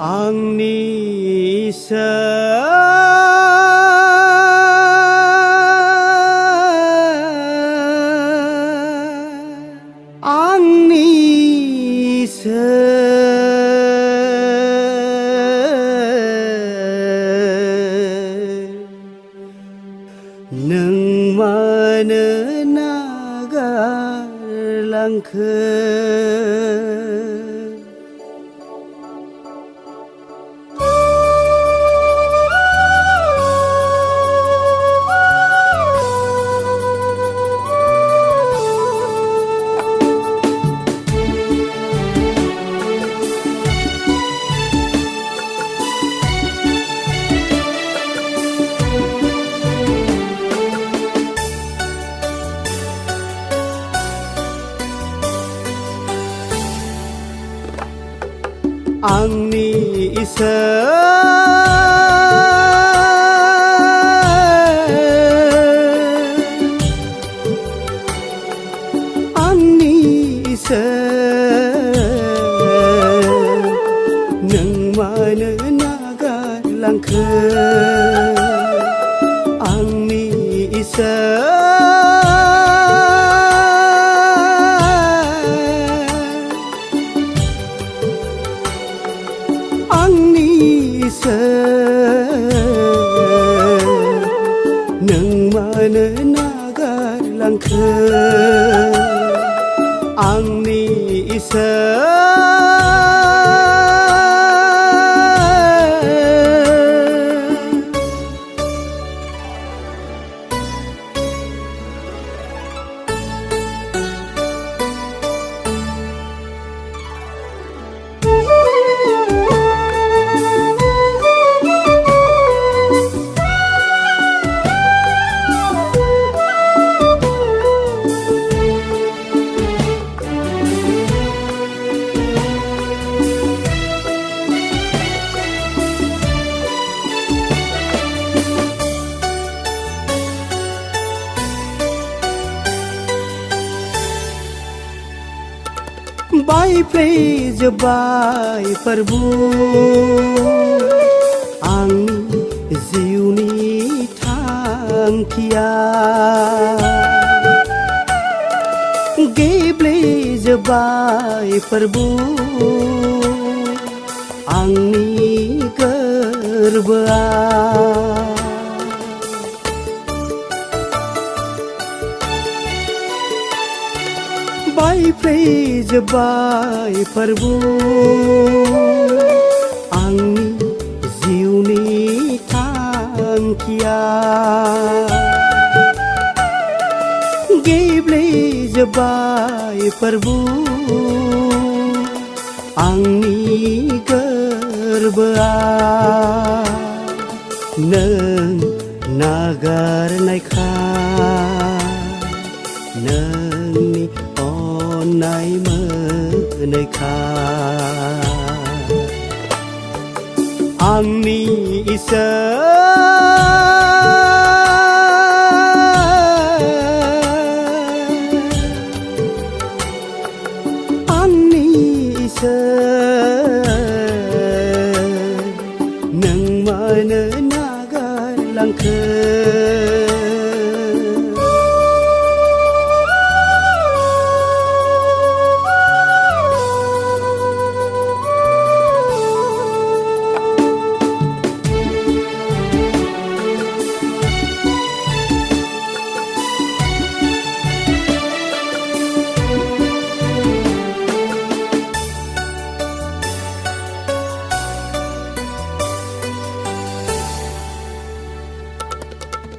आंनि नों मानो नागारलांखो आंनि इसोर नों मानो नागारलांखो आंनि इसोर नों मानो नागारलांखो आंनि इसोर बायफ्लेजोब्बाय प्रभु आंनि जिउनि थांखिया गेब्लेजोब्बाय प्रभु आंनि गोर्बोआ बायफ्लेजोब्बाय प्रभु आंनि जिउनि थांखिया गेब्लेजोब्बाय प्रभु आंनि गोर्बोआ नों नागारनायखाय नोंनि अननाय मोनैखाय आंनि इसोर नों मानो नागारलांखो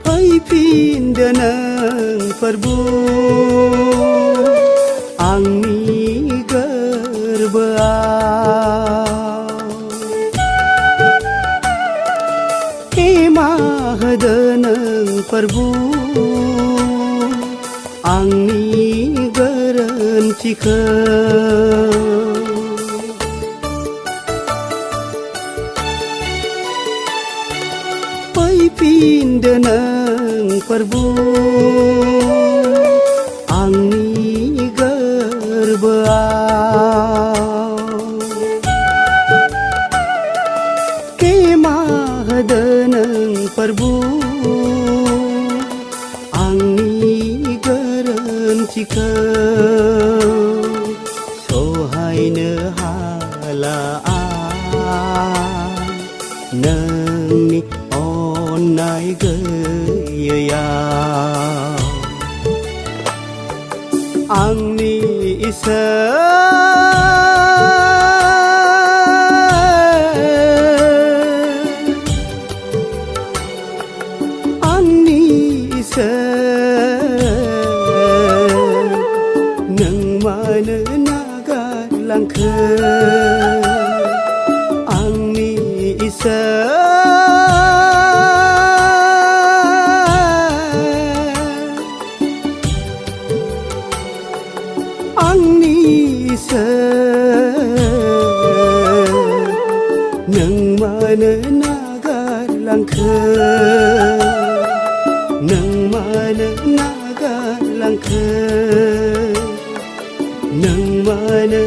फैफिनदो नों प्रभु आंनि गोर्बोआव एमा होदो नों प्रभु आंनि गोरोन्थिखौ फैफिनदो नों प्रभु आंनि गोर्बोआव nâng ni on nai gơi ya angni isa angni isa nang mana naga langka angni isa angni isa nang mana naga langka nang mana naga langka nang mana